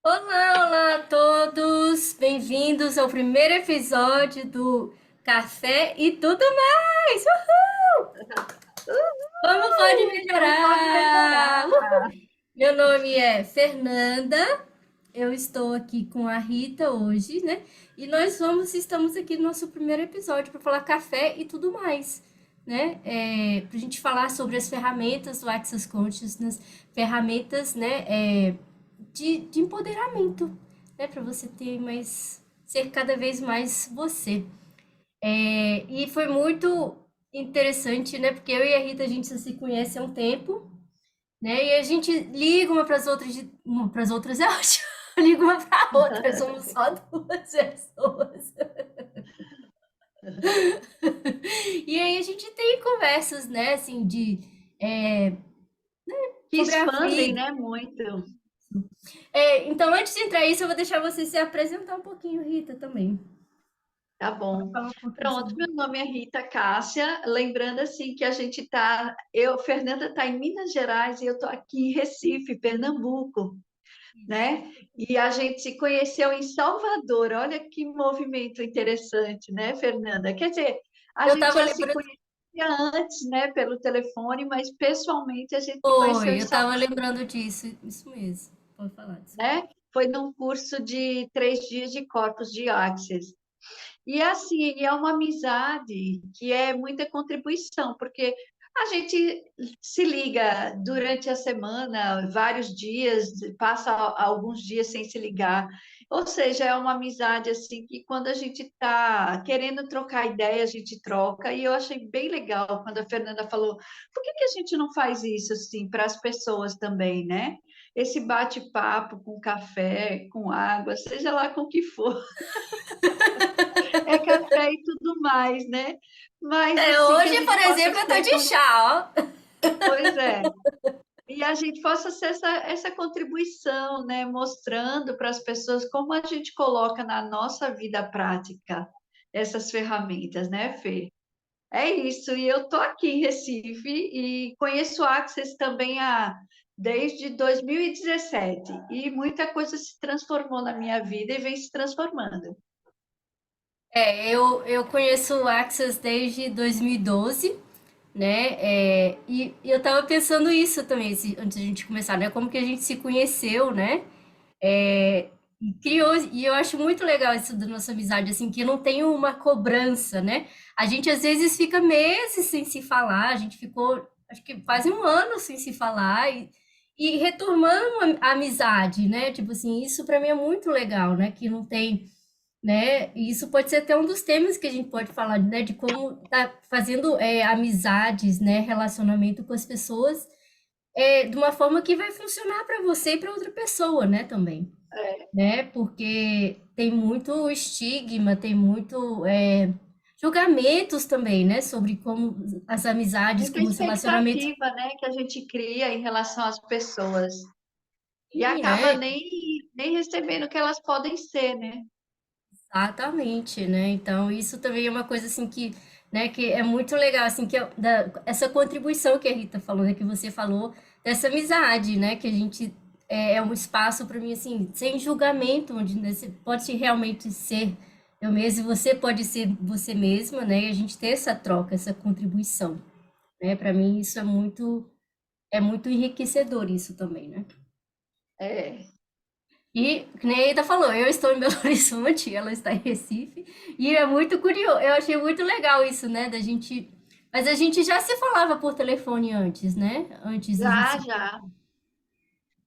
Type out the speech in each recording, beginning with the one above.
Olá, olá a todos! Bem-vindos ao primeiro episódio do Café e Tudo Mais! Como pode Como pode melhorar? melhorar? Meu nome é Fernanda, eu estou aqui com a Rita hoje, né? E estamos aqui no nosso primeiro episódio para falar café e tudo mais, né? Para a gente falar sobre as ferramentas do Access Consciousness, ferramentas, né? De empoderamento, né? Para você ter mais, ser cada vez mais você. E foi muito interessante, né? Porque eu e a Rita a gente já se conhece há um tempo, né? E a gente liga uma para as outras, uma para as outras é ótimo. Liga uma para outra, somos só duas pessoas. E aí a gente tem conversas, né, assim, é, Que sobre a expandem, vida. né, muito. Então, antes de entrar isso, eu vou deixar você se apresentar um pouquinho, Rita, também. Tá Pode bom. falar um pouquinho Pronto, sobre. meu nome é Rita Cássia. Lembrando assim que a gente Fernanda tá em Minas Gerais e eu tô aqui em Recife, Pernambuco, né? E a gente se conheceu em Salvador. Olha que movimento interessante, né, Fernanda? Quer dizer, a Eu gente tava já se lembrando. conhecia antes, né, pelo telefone, mas pessoalmente a gente se conheceu Oi, em eu tava Salvador, lembrando disso. Isso mesmo. Pode falar, desculpa. né? Foi num curso de 3 dias de Corpos de Access. E assim, é uma amizade que é muita contribuição, porque a gente se liga durante a semana, vários dias, passa alguns dias sem se ligar. Ou seja, é uma amizade assim que quando a gente está querendo trocar ideia, a gente troca. E eu achei bem legal quando a Fernanda falou, por que que a gente não faz isso assim para as pessoas também, né? Esse bate-papo com café, com água, seja lá com o que for. É café e tudo mais, né? Mas assim que a Hoje, por gente possa exemplo, eu tô ser de como, chá, ó. pois é, e a gente possa ser essa contribuição, né? Mostrando para as pessoas como a gente coloca na nossa vida prática essas ferramentas, né, Fê? É isso, e eu tô aqui em Recife e conheço o Access também desde 2017 e muita coisa se transformou na minha vida e vem se transformando. Eu conheço o Access desde 2012, né? E eu tava pensando isso também, antes de a gente começar, né? Como que a gente se conheceu, né? E criou, e eu acho muito legal isso da nossa amizade, assim, que não tem uma cobrança, né? A gente às vezes fica meses sem se falar, a gente ficou, acho que quase um ano sem se falar e retomando a amizade, né? Tipo assim, isso para mim é muito legal, né? Que não tem, né? E isso pode ser até um dos temas que a gente pode falar, né? De como tá fazendo amizades, né? Relacionamento com as pessoas de uma forma que vai funcionar para você e para outra pessoa, né? Também, né? Porque tem muito estigma, tem muito julgamentos também, né? Sobre como as amizades, Muita como os relacionamentos. expectativa, né, que a gente cria em relação às pessoas. E Sim, acaba nem recebendo o que elas podem ser, né? exatamente, né? Então, isso também é uma coisa assim que, né, que é muito legal, assim, essa contribuição que a Rita falou, né, que você falou, dessa amizade, né, que a gente é um espaço para mim, assim, sem julgamento, onde né, você pode realmente ser eu mesmo, você pode ser você mesma, né, e a gente ter essa troca, essa contribuição, né? Para mim isso é muito enriquecedor isso também, né? É, E, que nem a Ida falou, eu estou em Belo Horizonte, ela está em Recife, e é muito curioso, eu achei muito legal isso, né, da gente... Mas a gente já se falava por telefone antes, né? Antes da gente já, se... já,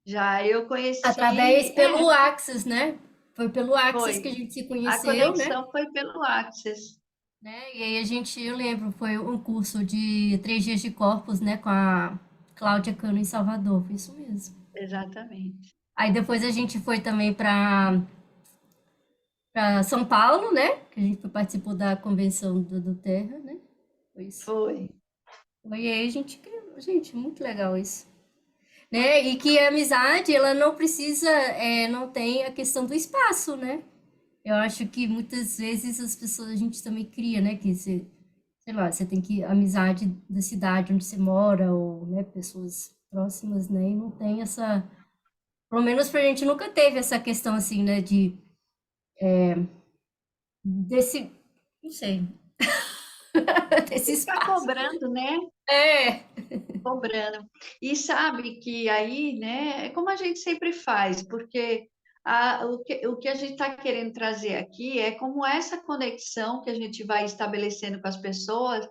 já. Eu Através, conheci, pelo Axis, né? Foi pelo Axis que a foi. gente se A conheceu, né? conexão foi pelo Access, E aí a gente, eu lembro, foi um curso de 3 dias de corpos, né, com a Cláudia Cano em Salvador, foi isso mesmo. exatamente. Aí depois a gente foi também para São Paulo, né? Que a gente participou da convenção do Terra, né? Foi isso. Foi. E aí a gente criou, gente, muito legal isso. Né? E que a amizade, ela não precisa, não tem a questão do espaço, né? Eu acho que muitas vezes as pessoas, a gente também cria, né? Que você, sei lá, você tem que amizade da cidade onde você mora, ou, né, pessoas próximas, né? E não tem essa, pelo menos pra gente nunca teve essa questão assim, né, de desse, não sei, desse Ficar espaço. cobrando, né? É, Cobrando. E sabe que aí, né, é como a gente sempre faz, porque o que a gente está querendo trazer aqui é como essa conexão que a gente vai estabelecendo com as pessoas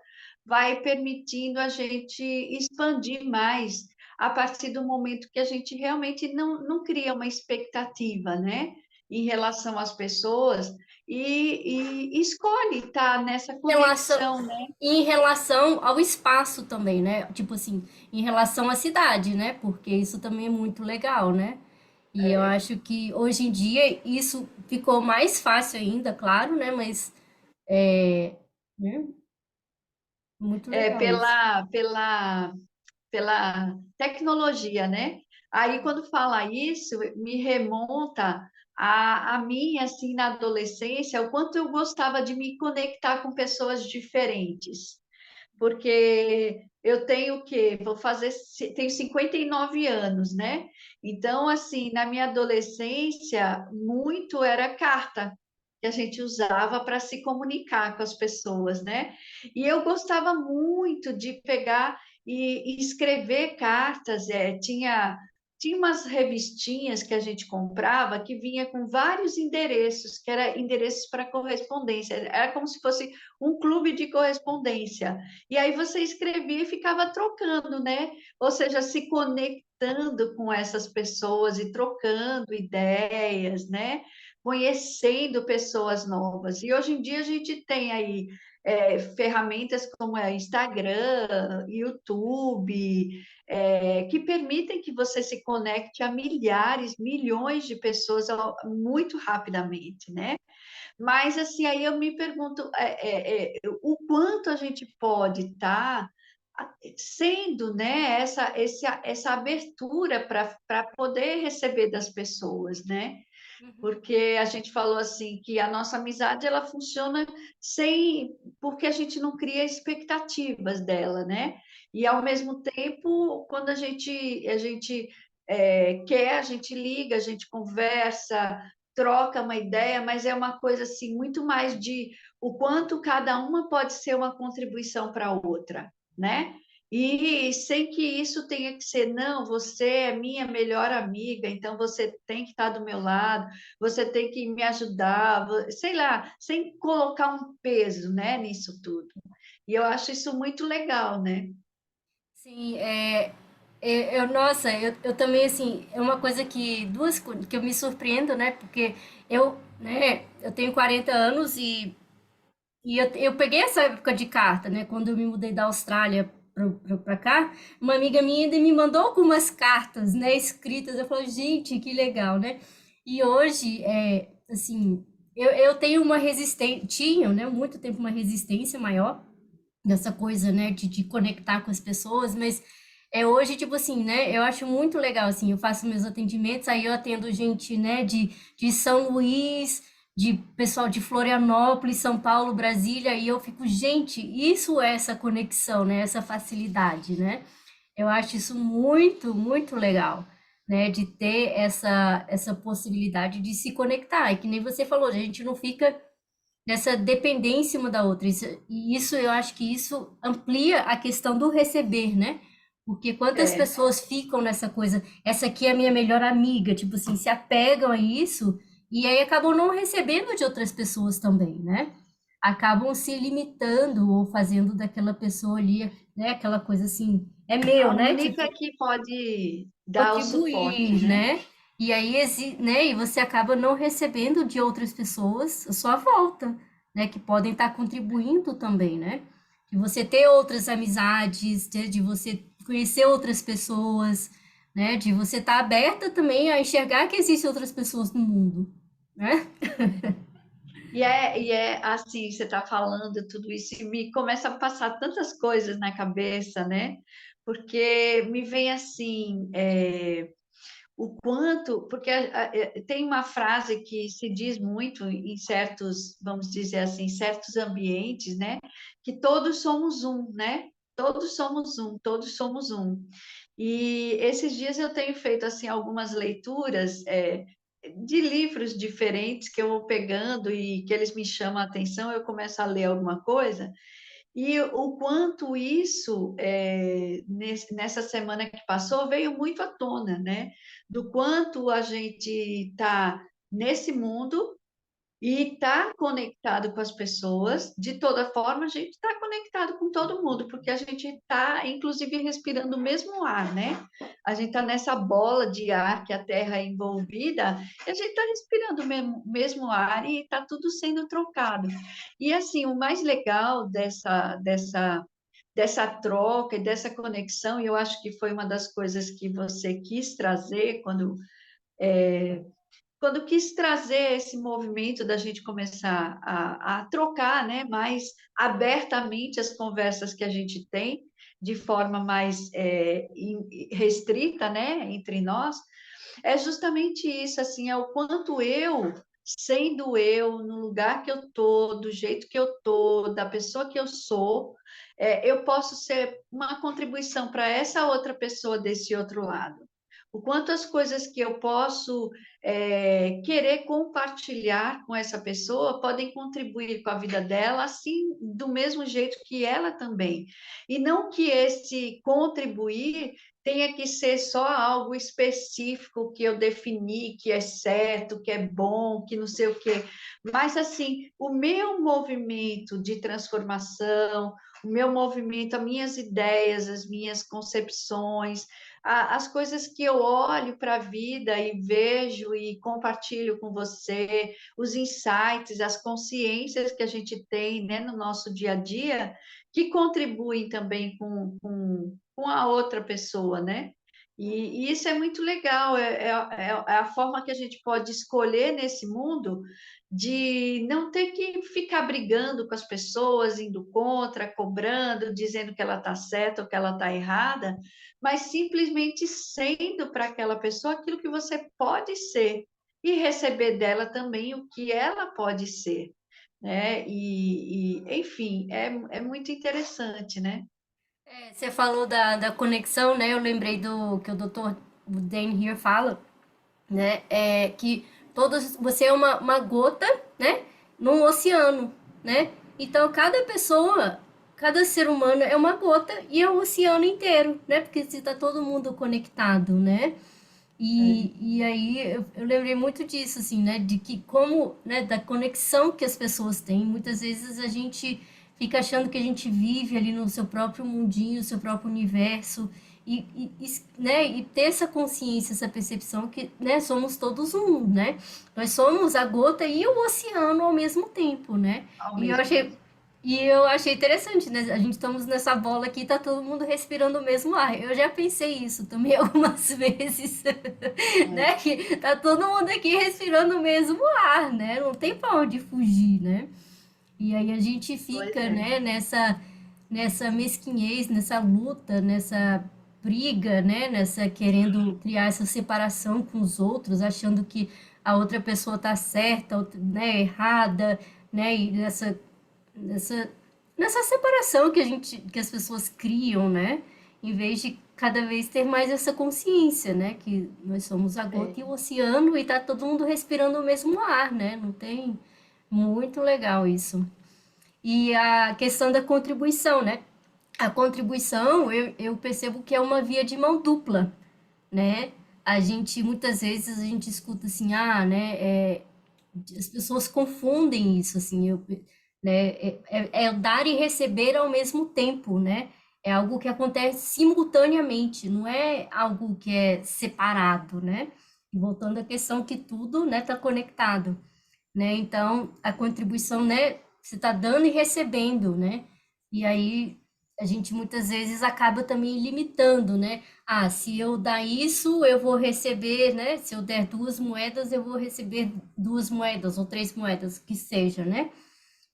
vai permitindo a gente expandir mais a partir do momento que a gente realmente não cria uma expectativa, né, em relação às pessoas e escolhe estar nessa em relação conexão, né? e em relação ao espaço também, né? Tipo assim, em relação à cidade, né? Porque isso também é muito legal, né? E eu acho que hoje em dia isso ficou mais fácil ainda, claro, né? Mas é, né? Muito É, legal isso. pela tecnologia, né? Aí, quando fala isso, me remonta a mim, assim, na adolescência, o quanto eu gostava de me conectar com pessoas diferentes. Porque eu tenho o quê? Tenho 59 anos, né? Então, assim, na minha adolescência, muito era carta que a gente usava para se comunicar com as pessoas, né? E eu gostava muito de pegar e escrever cartas. Tinha umas revistinhas que a gente comprava que vinha com vários endereços, que era endereços para correspondência. Era como se fosse um clube de correspondência. E aí você escrevia e ficava trocando, né? Ou seja, se conectando com essas pessoas e trocando ideias, né? Conhecendo pessoas novas. E hoje em dia a gente tem aí ferramentas como Instagram, YouTube, que permitem que você se conecte a milhares, milhões de pessoas muito rapidamente, né? Mas, assim, aí eu me pergunto o quanto a gente pode estar sendo, né, essa abertura para poder receber das pessoas, né? Porque a gente falou assim que a nossa amizade ela funciona sem porque a gente não cria expectativas dela, né? E ao mesmo tempo, quando a gente quer, a gente liga, a gente conversa, troca uma ideia, mas é uma coisa assim muito mais de o quanto cada uma pode ser uma contribuição para a outra, né? E sem que isso tenha que ser, não, você é minha melhor amiga, então você tem que estar do meu lado, você tem que me ajudar, sei lá, sem colocar um peso, né, nisso tudo. E eu acho isso muito legal, né? Sim, nossa, eu também, assim, é uma coisa que, que eu me surpreendo, né? Porque eu tenho 40 anos e eu peguei essa época de carta, né? Quando eu me mudei da Austrália pra cá, uma amiga minha ainda me mandou algumas cartas, né? Escritas. Eu falei, gente, que legal, né? E hoje, assim, eu tenho uma resistência, tinha, né? Muito tempo uma resistência maior dessa coisa, né? De conectar com as pessoas, mas hoje, tipo assim, né? Eu acho muito legal, assim, eu faço meus atendimentos, aí eu atendo gente, né? De São Luís, de pessoal de Florianópolis, São Paulo, Brasília, e eu fico, gente, isso é essa conexão, né? Essa facilidade, né? Eu acho isso muito, muito legal, né? De ter essa possibilidade de se conectar. E que nem você falou, a gente não fica nessa dependência uma da outra. E isso, eu acho que isso amplia a questão do receber, né? Porque quantas É, pessoas ficam nessa coisa, essa aqui é a minha melhor amiga, tipo assim, se apegam a isso e aí acabam não recebendo de outras pessoas também, né? Acabam se limitando ou fazendo daquela pessoa ali, né? Aquela coisa assim, é meu, a né? única Tipo, que pode dar o suporte, contribuir, né? né? E aí, né? E você acaba não recebendo de outras pessoas a sua volta, né? Que podem estar contribuindo também, né? De você ter outras amizades, de você conhecer outras pessoas, né? De você estar aberta também a enxergar que existem outras pessoas no mundo, né? E é assim, você está falando tudo isso e me começa a passar tantas coisas na cabeça, né? Porque me vem assim, o quanto, porque tem uma frase que se diz muito em certos, vamos dizer assim, certos ambientes, né? Que todos somos um, né? Todos somos um, todos somos um. E esses dias eu tenho feito assim algumas leituras de livros diferentes que eu vou pegando e que eles me chamam a atenção, eu começo a ler alguma coisa, e o quanto isso, nessa semana que passou, veio muito à tona, né? Do quanto a gente está nesse mundo e está conectado com as pessoas. De toda forma, a gente está conectado com todo mundo, porque a gente está, inclusive, respirando o mesmo ar, né? A gente está nessa bola de ar que a Terra é envolvida, e a gente está respirando o mesmo ar e está tudo sendo trocado. E, assim, o mais legal dessa troca e dessa conexão, e eu acho que foi uma das coisas que você quis trazer quando quis trazer esse movimento da gente começar a trocar, né, mais abertamente as conversas que a gente tem, de forma mais restrita, né, entre nós, é justamente isso, assim, é o quanto eu, sendo eu, no lugar que eu tô, do jeito que eu tô, da pessoa que eu sou, eu posso ser uma contribuição para essa outra pessoa desse outro lado. O quanto as coisas que eu posso querer compartilhar com essa pessoa podem contribuir com a vida dela, assim, do mesmo jeito que ela também. E não que esse contribuir tenha que ser só algo específico que eu defini, que é certo, que é bom, que não sei o quê. Mas, assim, o meu movimento de transformação, o meu movimento, as minhas ideias, as minhas concepções, as coisas que eu olho para a vida e vejo e compartilho com você, os insights, as consciências que a gente tem, né, no nosso dia a dia, que contribuem também com a outra pessoa, né? E isso é muito legal, é a forma que a gente pode escolher nesse mundo de não ter que ficar brigando com as pessoas, indo contra, cobrando, dizendo que ela está certa ou que ela está errada, mas simplesmente sendo para aquela pessoa aquilo que você pode ser e receber dela também o que ela pode ser, né? Enfim, é muito interessante, né? Você falou da conexão, né? Eu lembrei do que o Dr. Dan Here fala, né? Que você é uma gota, né? Num oceano, né? Então cada pessoa, cada ser humano é uma gota e é o oceano inteiro, né? Porque se tá todo mundo conectado, né? E aí eu lembrei muito disso, assim, né? De que como, né? Da conexão que as pessoas têm. Muitas vezes a gente fica achando que a gente vive ali no seu próprio mundinho, seu próprio universo. Né, e ter essa consciência, essa percepção que, né, somos todos um, né? Nós somos a gota e o oceano ao mesmo tempo, né? Ao E eu mesmo achei tempo. e eu achei interessante, né? A gente estamos nessa bola aqui, tá todo mundo respirando o mesmo ar. Eu já pensei isso também algumas vezes, né? Que tá todo mundo aqui respirando o mesmo ar, né? Não tem pra onde fugir, né? E aí a gente Pois fica, é. né, nessa mesquinhez, nessa luta, nessa briga, né, nessa querendo criar essa separação com os outros, achando que a outra pessoa tá certa, né, errada, né, e nessa, nessa separação que as pessoas criam, né, em vez de cada vez ter mais essa consciência, né, que nós somos a É. gota e o oceano e tá todo mundo respirando o mesmo ar, né, não tem muito legal isso. E a questão da contribuição, né? A contribuição, eu percebo que é uma via de mão dupla, né? Muitas vezes, a gente escuta assim, as pessoas confundem isso, assim, né? É dar e receber ao mesmo tempo, né? É algo que acontece simultaneamente, não é algo que é separado, né? E voltando à questão que tudo, né, tá conectado, né? Então, a contribuição, né, você está dando e recebendo, né? E aí a gente muitas vezes acaba também limitando, né? Ah, se eu dar isso, eu vou receber, né? Se eu der 2 moedas, eu vou receber 2 moedas ou 3 moedas, que seja, né?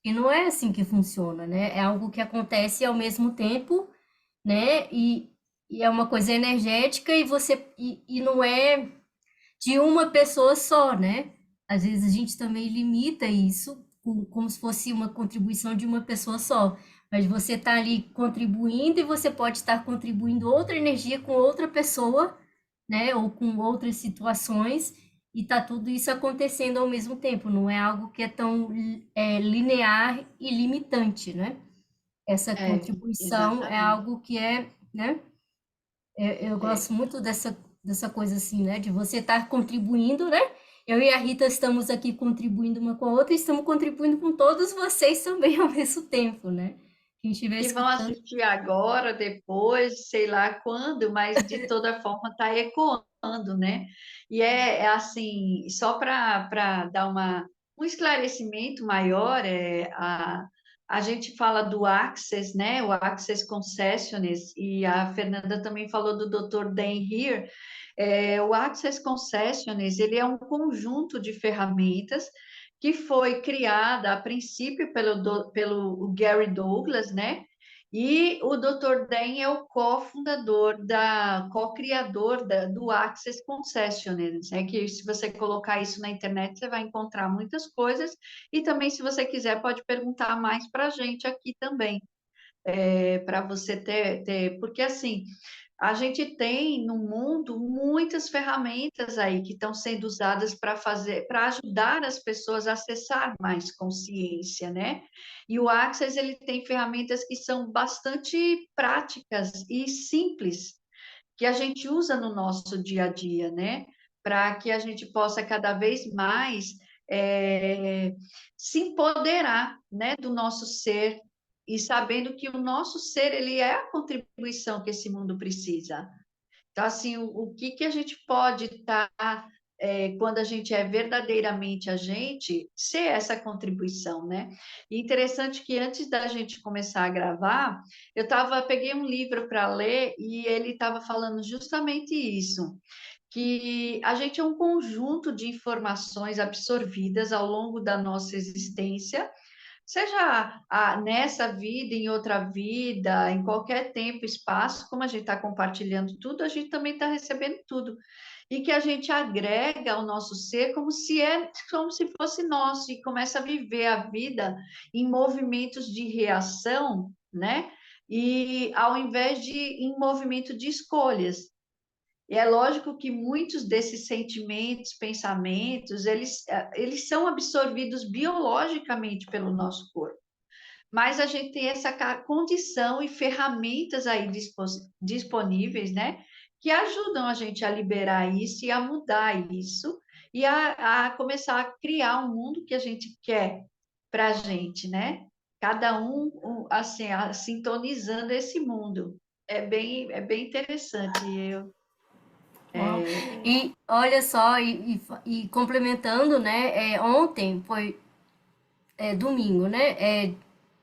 E não é assim que funciona, né? É algo que acontece ao mesmo tempo, né? E é uma coisa energética e não é de uma pessoa só, né? Às vezes a gente também limita isso como se fosse uma contribuição de uma pessoa só, Mas você está ali contribuindo e você pode estar contribuindo outra energia com outra pessoa, né? Ou com outras situações, e tá tudo isso acontecendo ao mesmo tempo. Não é algo que é tão linear e limitante, né? Essa É, contribuição é exatamente. algo que é, né? Eu É. gosto muito dessa coisa assim, né? De você estar contribuindo, né? Eu e a Rita estamos aqui contribuindo uma com a outra e estamos contribuindo com todos vocês também ao mesmo tempo, né? Quem estiver Que vão escutando. assistir agora, depois, sei lá quando, mas de toda forma está ecoando, né? E é assim, só para dar um esclarecimento maior, a gente fala do Access, né? O Access Concessions, e a Fernanda também falou do Dr. Dan Here. O Access Concessions, ele é um conjunto de ferramentas que foi criada a princípio pelo Gary Douglas, né? E o Dr. Dan é o cofundador, co-criador do Access Concessions, é que se você colocar isso na internet, você vai encontrar muitas coisas, e também, se você quiser, pode perguntar mais para a gente aqui também, para você porque assim, a gente tem no mundo muitas ferramentas aí que estão sendo usadas para ajudar as pessoas a acessar mais consciência, né? E o Access, ele tem ferramentas que são bastante práticas e simples, que a gente usa no nosso dia a dia, né? Para que a gente possa cada vez mais é, se empoderar, né, do nosso ser, e sabendo que o nosso ser, ele é a contribuição que esse mundo precisa. Então, assim, o que que a gente pode estar, quando a gente é verdadeiramente a gente, ser essa contribuição, né? E interessante que antes da gente começar a gravar, peguei um livro para ler e ele estava falando justamente isso, que a gente é um conjunto de informações absorvidas ao longo da nossa existência, seja nessa vida, em outra vida, em qualquer tempo, espaço, como a gente está compartilhando tudo, a gente também está recebendo tudo. E que a gente agrega ao nosso ser como se fosse nosso, e começa a viver a vida em movimentos de reação, né? E ao invés de em movimento de escolhas. E é lógico que muitos desses sentimentos, pensamentos, eles são absorvidos biologicamente pelo nosso corpo. Mas a gente tem essa condição e ferramentas aí disponíveis, né? Que ajudam a gente a liberar isso e a mudar isso e a começar a criar um mundo que a gente quer para a gente, né? Cada assim, sintonizando esse mundo. É bem interessante. Uau. É, E olha só, e complementando, né? Ontem foi domingo, né?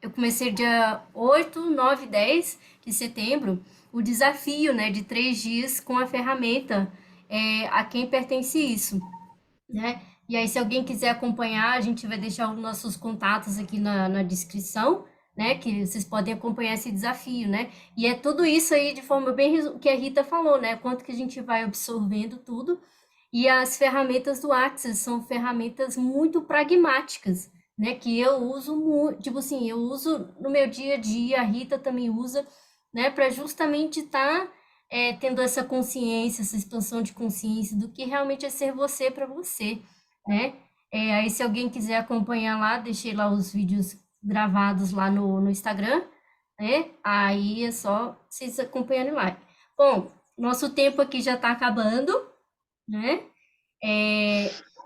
Eu comecei dia 8, 9, 10 de setembro o desafio, né? De 3 dias com a ferramenta a quem pertence isso, né? E aí, se alguém quiser acompanhar, a gente vai deixar os nossos contatos aqui na descrição, né? Que vocês podem acompanhar esse desafio, né? E é tudo isso aí de forma bem que a Rita falou, né? Quanto que a gente vai absorvendo tudo. E as ferramentas do Access são ferramentas muito pragmáticas, né? Que eu uso muito, tipo assim, eu uso no meu dia a dia, a Rita também usa, né? Para justamente estar tendo essa consciência, essa expansão de consciência do que realmente é ser você para você, né? Aí, se alguém quiser acompanhar lá, deixei lá os vídeos gravados lá no Instagram, né? Aí é só vocês acompanharem lá. Bom, nosso tempo aqui já está acabando, né?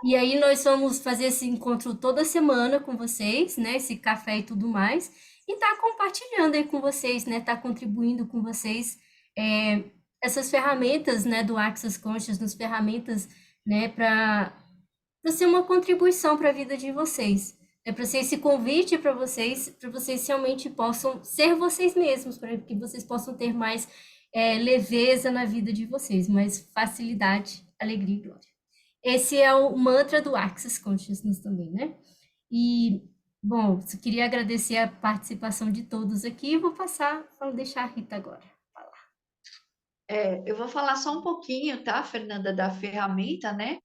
E aí nós vamos fazer esse encontro toda semana com vocês, né? Esse café e tudo mais. E tá compartilhando aí com vocês, né? Tá contribuindo com vocês é, essas ferramentas, né? Do Access Consciousness, ferramentas, né? Para ser uma contribuição para a vida de vocês. É para ser esse convite para vocês realmente possam ser vocês mesmos, para que vocês possam ter mais leveza na vida de vocês, mais facilidade, alegria e glória. Esse é o mantra do Access Consciousness também, né? E, bom, eu queria agradecer a participação de todos aqui. Vou deixar a Rita agora. eu vou falar só um pouquinho, tá, Fernanda, da ferramenta, né?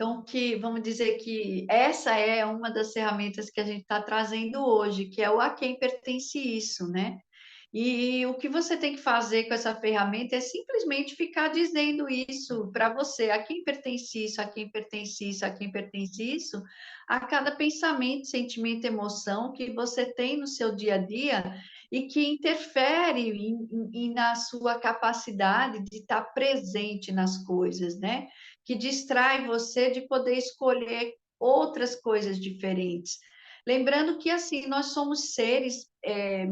Então, que vamos dizer que essa é uma das ferramentas que a gente está trazendo hoje, que é o a quem pertence isso, né? E o que você tem que fazer com essa ferramenta é simplesmente ficar dizendo isso para você, a quem pertence isso, a quem pertence isso, a quem pertence isso, a cada pensamento, sentimento, emoção que você tem no seu dia a dia e que interfere na sua capacidade de estar presente nas coisas, né? Que distrai você de poder escolher outras coisas diferentes. Lembrando que, assim, nós somos seres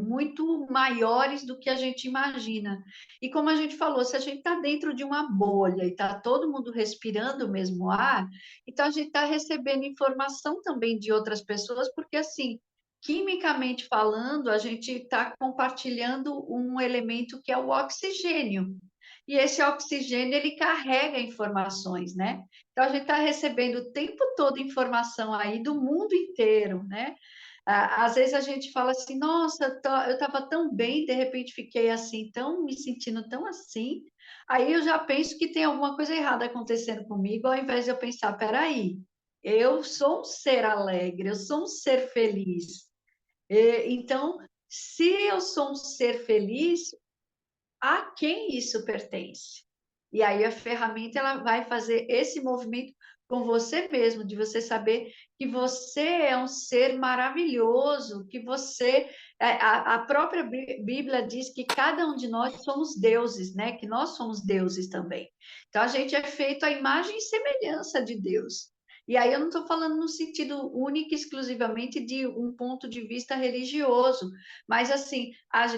muito maiores do que a gente imagina. E como a gente falou, se a gente está dentro de uma bolha e está todo mundo respirando o mesmo ar, então a gente está recebendo informação também de outras pessoas, porque, assim, quimicamente falando, a gente está compartilhando um elemento que é o oxigênio. E esse oxigênio, ele carrega informações, né? Então, a gente está recebendo o tempo todo informação aí do mundo inteiro, né? Às vezes a gente fala assim, nossa, eu estava tão bem, de repente fiquei assim, tão me sentindo tão assim. Aí eu já penso que tem alguma coisa errada acontecendo comigo, ao invés de eu pensar, peraí, eu sou um ser alegre, eu sou um ser feliz. Então, se eu sou um ser feliz, a quem isso pertence? E aí a ferramenta ela vai fazer esse movimento com você mesmo, de você saber que você é um ser maravilhoso, que você a própria Bíblia diz que cada um de nós somos deuses, né? Que nós somos deuses também. Então a gente é feito à imagem e semelhança de Deus. E aí eu não estou falando no sentido único e exclusivamente de um ponto de vista religioso, mas assim,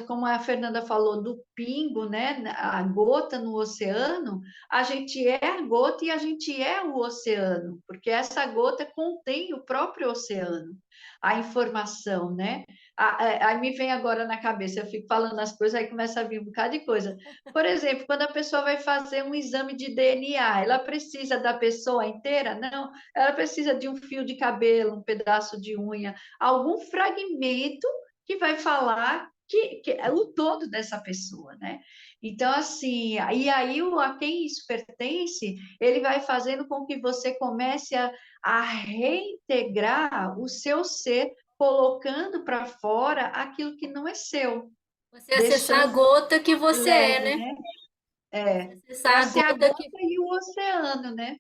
como a Fernanda falou do pingo, né, a gota no oceano, a gente é a gota e a gente é o oceano, porque essa gota contém o próprio oceano, a informação, né? Aí me vem agora na cabeça, eu fico falando as coisas, aí começa a vir um bocado de coisa. Por exemplo, quando a pessoa vai fazer um exame de DNA, ela precisa da pessoa inteira? Não, ela precisa de um fio de cabelo, um pedaço de unha, algum fragmento que vai falar que é o todo dessa pessoa, né? Então, assim, e aí a quem isso pertence, ele vai fazendo com que você comece a reintegrar o seu ser, colocando para fora aquilo que não é seu, Você acessar a deixando gota que você é, leve, né? né? Você É, para acessar a ser a gota que. gota e o oceano, né?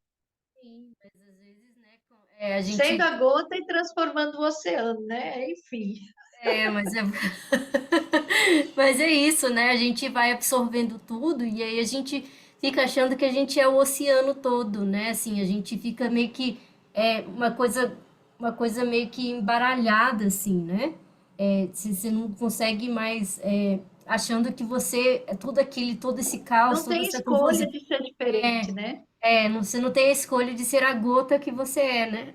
Sim, mas às vezes, né? A Sendo gente. a gota e transformando o oceano, né? Enfim. Mas é. Mas é isso, né? A gente vai absorvendo tudo e aí a gente fica achando que a gente é o oceano todo, né? Assim, a gente fica meio que uma coisa meio que embaralhada, assim, né? Você não consegue mais achando que você é tudo aquele, todo esse caos, Não toda tem essa escolha confusão. de ser diferente, né? Você não tem a escolha de ser a gota que você é, né?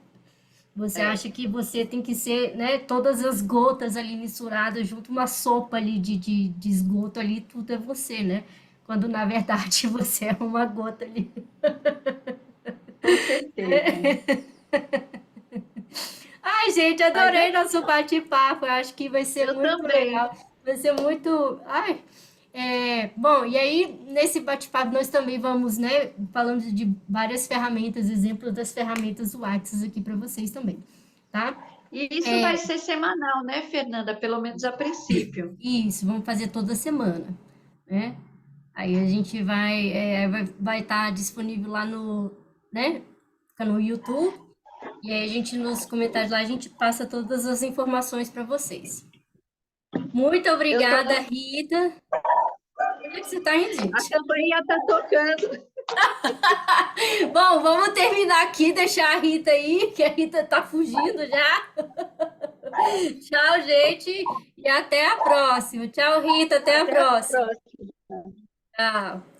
Você É. acha que você tem que ser, né, todas as gotas ali misturadas junto, uma sopa ali de esgoto ali, tudo é você, né? Quando na verdade você é uma gota ali. Com certeza. Ai, gente, Mas é adorei nosso bate-papo. Eu acho que vai ser eu muito legal. também. Vai ser muito. Ai. Bom, e aí, nesse bate-papo, nós também vamos, né, falando de várias ferramentas, exemplos das ferramentas do Axis aqui para vocês também, tá? E isso vai ser semanal, né, Fernanda? Pelo menos a princípio. Isso, vamos fazer toda semana, né? Aí a gente vai estar disponível lá no, né? Fica no YouTube. E aí a gente nos comentários lá a gente passa todas as informações para vocês. Muito Eu tô... obrigada, Rita. Onde é que você está indo, A gente? campainha está tocando. Bom, vamos terminar aqui, deixar a Rita aí, que a Rita tá fugindo já. Tchau, gente, e até a próxima. Tchau, Rita, até a Até a próxima. próxima. Tchau.